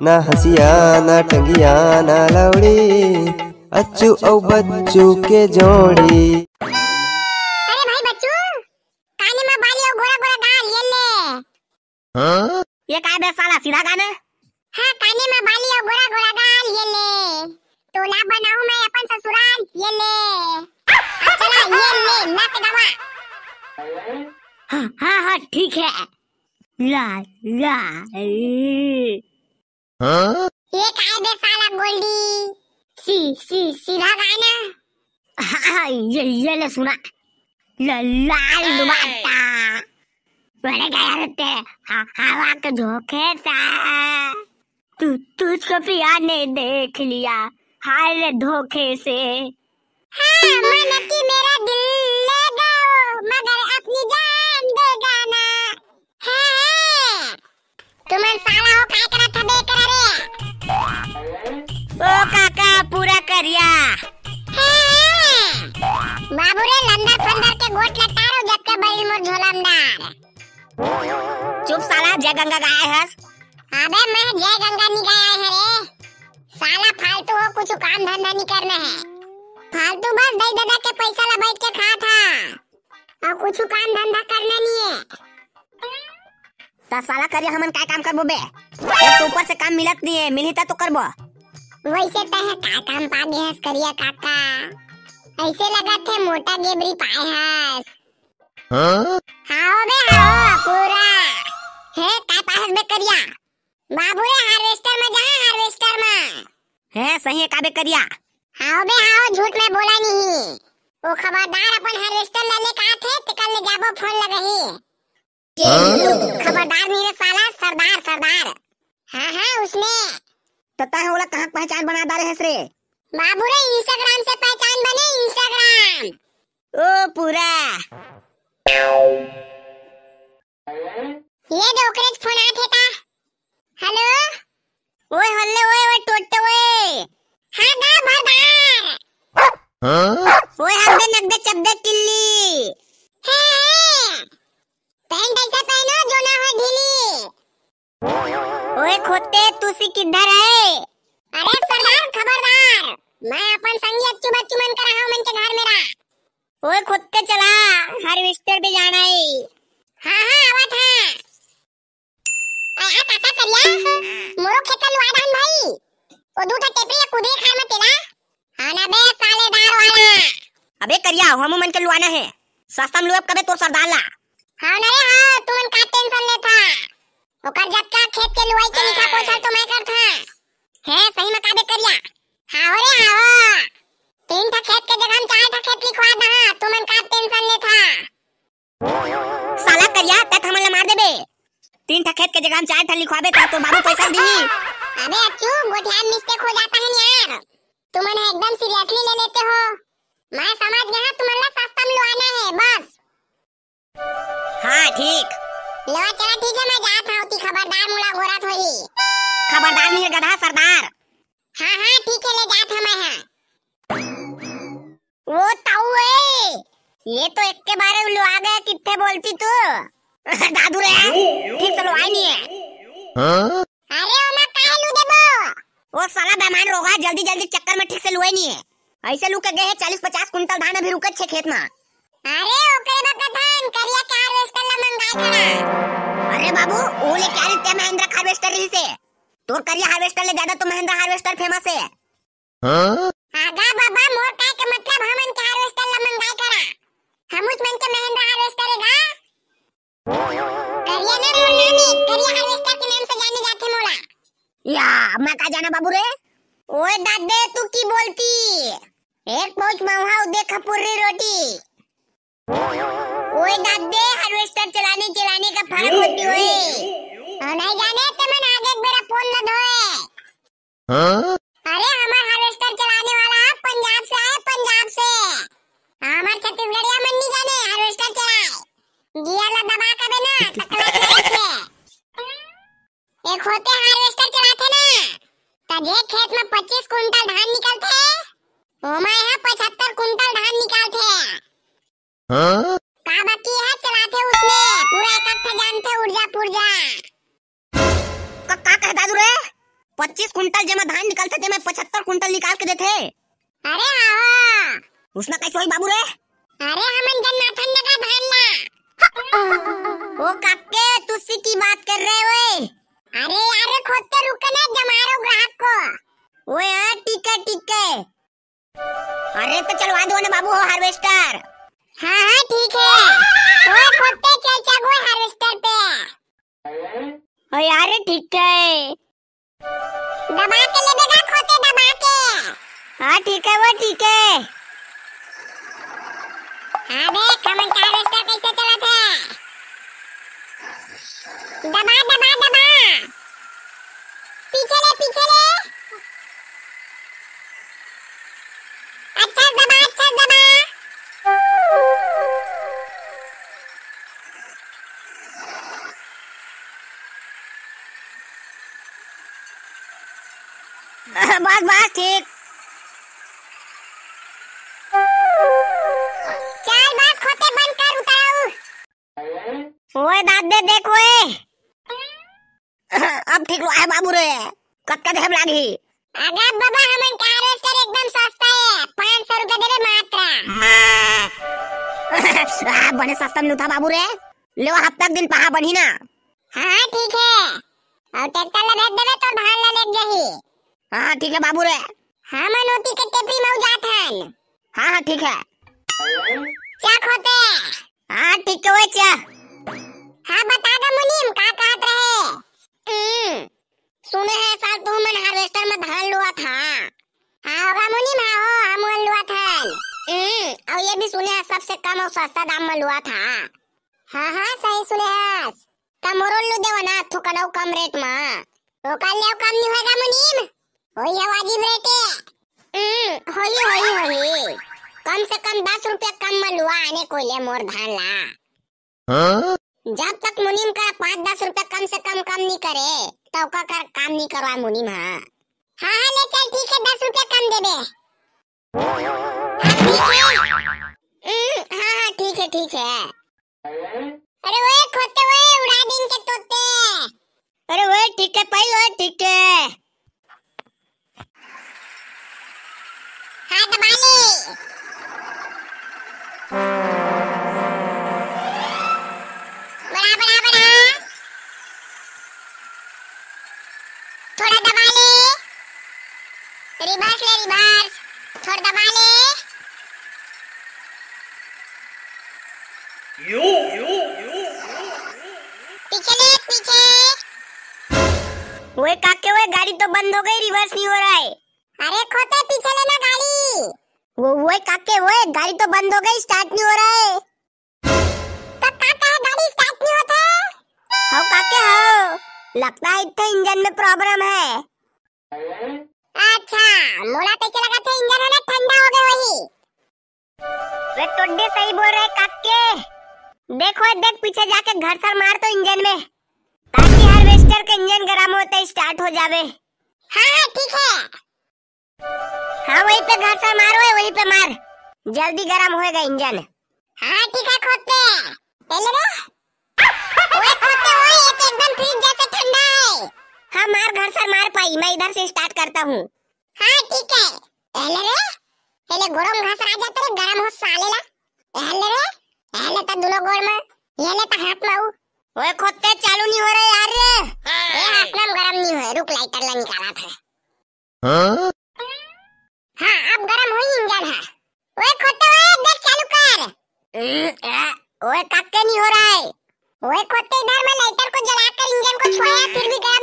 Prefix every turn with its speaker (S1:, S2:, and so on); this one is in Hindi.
S1: ना हसिया ना टंगिया ना लौड़ी, अच्छू और बच्चू के जोड़ी।
S2: अरे भाई बच्चू, काने में बाली और गोरा गोरा गाल ये ले।
S3: हाँ? ये काय बे साला सीधा गाना?
S2: हाँ, काने में बाली और गोरा गोरा गाल ये ले, तोला बनाऊं मैं अपन ससुराल ये ले। चला ये ले नक दबा।
S3: हाँ ठीक है। ला ला
S1: हाँ?
S2: ये काय बे साला गोल्डी, सीधा गाना।
S3: हाँ ये ले सुना। लाल दुपट्टा बड़े गया रहते हवा के झोंके सा, तुझको पिया ने देख लिया हाय धोखे से।
S2: हाँ, मन की मेरा दिल ले गओ मगर अपनी जान देगा ना। है तुम साला हो काय करा था बे करा रे।
S3: ओ काका पूरा करिया।
S2: बाबू रे लंदर फंदर के गोट लटारो जब के बड़ी मोर झोलमदार।
S3: चुप साला, जय गंगा गाय हस।
S2: अबे मैं जय गंगा नहीं गाया है रे। साला फालतू हो, कुछ काम धंधा नहीं करना है। फालतू बस दई दादा के पैसा ला बैठ के खा था और कुछ काम धंधा करना नहीं है।
S3: ता साला करिया हमन काय काम करबो बे? एक तो ऊपर से काम मिलत नहीं है, मिली तो करबो।
S2: वैसे तह का काम पा दे हस करिया काका, ऐसे लगा थे मोटा गेबरी पाए हस।
S1: हाँ?
S2: हाओ बे हाओ पूरा है काय पास बे करिया। बाबू रे हार्वेस्टर में जा, हार्वेस्टर में
S3: है सही है काबे करिया।
S2: हाओ बे हाओ, झूठ में बोला नहीं। वो खबरदार अपन हार्वेस्टर ले ले का थे ते कल ले जाबो फोन लगही। खबरदार नहीं रे साला, सरदार सरदार। हाँ उसने
S3: तता है ओला कहां पहचान बना दारे हस रे।
S2: बाबू रे इंस्टाग्राम से पहचान बने, इंस्टाग्राम।
S3: ओ पूरा
S2: ये डोकरेज फोन आथे ता। हेलो
S3: ओए हल्ले ओए टोटते ओए।
S2: हाँ गा भरदार।
S1: हाँ?
S3: ओए हद्दे नगदे चब्दे टिल्ली।
S2: पैंट ऐसा पहनो जो ना हो ढीली।
S3: ओए खोते तूसी किधर है?
S2: अरे सरदार खबरदार, मैं अपन संगी अच्छू बच्चू मन कर रहा हूँ मन के घर मेरा।
S3: ओए खोते चला, हार्वेस्टर पे जाना है।
S2: हाँ आवत है। आया काका करिया मोरो खेत लुआ धान भाई। ओ दूटा टेपरी या कुदे खा मत तेला। हाँ ना बे सालेदार वाला।
S3: अबे करिया हमू मन के लुआना है, सस्ता में लुआ कबे तोर सरदार ला।
S2: हाँ ना रे हाँ, तुमन का टेंशन ले था। ओकर जब का खेत के लुआई के लिखा पोछा तो मैं कर था। है सही में काबे करिया। हाँ रे हाँ, 3 ठा खेत के जगह 4 ठा खेत लिखवा दहा, तुमन का टेंशन ले था।
S3: साला करिया तक हमन ला मार देबे। 3 ठा खेत के जगह 4 ठा लिखवाबे ता तो बाबू पैसा दी।
S2: अबे अच्छू गोठिया मिस्टेक हो जाता है यार, तुमन एकदम सीरियसली ले लेते हो। मैं समझ गया तुमन ला सस्ता में लुआना है बस।
S3: हाँ ठीक।
S2: लो चला ठीक है, मैं जात हूँ ती खबरदार मुला घोरत होई।
S3: खबरदार नहीं है गधा सरदार।
S2: हाँ ठीक है ले जात हूँ मैं।
S3: वो ताऊ है, ये तो एक के बारे में लुआ गया, कितने बोलती तू। दादू रे ठीक से लुआई नहीं है।
S1: हाँ?
S2: अरे ओ मैं काहे लू देबो।
S3: वो साला बेमान रोगा, जल्दी जल्दी चक्कर में ठीक से लुआई नहीं है। ऐसे लू के गए 40-50 कुंटल धान अभी रुकत छे खेत में।
S2: अरे ओकरे बकथन करिया के हार्वेस्टर ला मंगाई करा।
S3: अरे बाबू ओले क्या रीते महिंद्रा हार्वेस्टर रही से, तोर करिया हार्वेस्टर ले ज्यादा तो महिंद्रा हार्वेस्टर फेमस है।
S1: हाँ?
S2: आगा बाबा मोर काय के मतलब हमन के हार्वेस्टर ला मंगाई करा, हम उस मन के महिंद्रा हार्वेस्टर हैगा। करिया ना मोर नामी, करिया हार्वेस्टर के नाम से जाने जाते मोला।
S3: या मैं का जाना बाबू रे। ओए दादे तू की बोलती, एक पहुंच महुआ दे खपुरी रोटी। ओए दादे हार्वेस्टर चलाने का फर्क होती होए।
S2: और नहीं जाने तो मैं आगे एक बेरा फोन न धोए।
S1: हाँ?
S2: अरे हमार हार्वेस्टर चलाने वाला पंजाब से आए, पंजाब से। हमार छत्तीसगढ़िया मन नहीं जाने हार्वेस्टर चलाए। गियर ला दबा के ना तकला चलाते। एक होते हार्वेस्टर चलाते ना, तजे खेत में 25 कुंटल धान निकलते, ओमा यहाँ 75 कुंटल धान निकालते।
S1: हाँ?
S2: का बाकी है चलाते उसमें पूरा इकट्ठा जानते ऊर्जा पुर्जा।
S3: का कह दादू रे? 25 कुंटल जमा धान निकलते थे, मैं 75 कुंटल निकाल के देते।
S2: अरे हाँ
S3: उसमें कैसे हुई बाबू रे?
S2: अरे हमन जन्नाथन लगा धान ला।
S3: ओ काके तुसी की बात कर रहे हो?
S2: अरे यार खोदते रुके ना जमारो ग्राहक को।
S3: ओए हाँ ठीक है। अरे तो चलवा दो ना बाबू हार्वेस्टर।
S2: हाँ ठीक है। ओए खोदते चल चगो हार्वेस्टर पे।
S3: ओ यार ठीक है।
S2: दबा के ले बेटा खोदते दबा के।
S3: हाँ ठीक है वो ठीक है।
S2: हाँ देख हमन का हार्वेस्टर कैसे चला था। दबा दबा दबा पीछे ले अच्छा दबा
S3: बस ठीक।
S2: चल बस खोते बंद कर उतारू।
S3: ओए दादे देख ओए। अब ठीक हुआ है बाबू रे, कब का देहब लागी।
S2: अगर बाबा हमन का हार्वेस्टर एकदम सस्ता है, 500 रुपए देबे मात्र।
S3: बने सस्ता में था बाबू रे, ले हफ्ता दिन पहा बनी ना।
S2: हाँ ठीक है और ट्रैक्टर ला भेज देबे तो धान ला लेक जाही।
S3: हाँ ठीक है बाबू रे।
S2: हाँ मनोती के टेपरी में जात हन।
S3: हाँ ठीक है।
S2: क्या खोते।
S3: हाँ ठीक है वो चा।
S2: हाँ बता दो मुनीम का कहत रहे। सुने हैं साल तो हमन हार्वेस्टर में धान लुआ था। हाँ होगा मुनीम, हाँ हो हम लुआ था। और ये भी सुने हैं सबसे कम और सस्ता दाम में लुआ था। हाँ सही सुने हैं। तमोरो लु देव ना थुकड़ो कम रेट में। तो कल ले कम नहीं होगा मुनीम। होई है वाजिब रेट है। होई कम से कम 10 रुपया कम में लुआ आने को ले मोर धान ला। जब तक मुनीम का 5-10 रुपया कम से कम नहीं करे तो का कर काम नहीं करवा मुनीम। हाँ ले चल ठीक है 10 रुपया कम दे दे। हाँ ठीक है। अरे वो खोते हुए उड़ा दिन के तोते।
S3: अरे वो ठीक है भाई वो ठीक है।
S2: हाँ दबा ले। बड़ा थोड़ा दबा ले। रिवर्स थोड़ा दबा ले। पीछे
S3: वो काके वो गाड़ी तो बंद हो गई, रिवर्स नहीं हो रहा है।
S2: अरे खोते पीछे लेना गाड़ी।
S3: वो काके वो गाड़ी तो बंद हो गई, स्टार्ट नहीं हो रहा है।
S2: तो काका गाड़ी स्टार्ट नहीं होता।
S3: हाँ काके हाँ, लगता है इतना इंजन में प्रॉब्लम है।
S2: अच्छा मोला तो लगा था इंजन है ना ठंडा हो गया वही।
S3: वे टोड्डे सही बोल रहे काके। देखो देख पीछे जाके घर सर मार तो इंजन में, ताकि हार्वेस्टर का इंजन गर्म होते स्टार्ट हो जावे।
S2: हाँ ठीक है।
S3: हाँ वहीं पे घर सर मारो है, वहीं पे मार, जल्दी गर्म होएगा इंजन।
S2: हाँ ठीक है खोते पहले रे। ओए खोते ओए ये तो एकदम फ्रिज जैसे ठंडा है।
S3: हाँ मार घर सर मार पाई, मैं इधर से स्टार्ट करता हूँ।
S2: हाँ ठीक है पहले गरम घास आ जाते रे गरम हो साले ला। पहले तो दोनों गोर में ये ले तो हाथ में।
S3: ओए खोते चालू नहीं हो रहे यार।
S2: ये हाथ में गरम नहीं हुए, रुक लाइटर ला निकाला था। हाँ अब गरम हुई इंजन है। ओए खोते ओए देख चालू कर।
S3: ओए काके नहीं हो रहा है।
S2: ओए खोते इधर में लाइटर को जलाकर इंजन को छुआया फिर भी गरम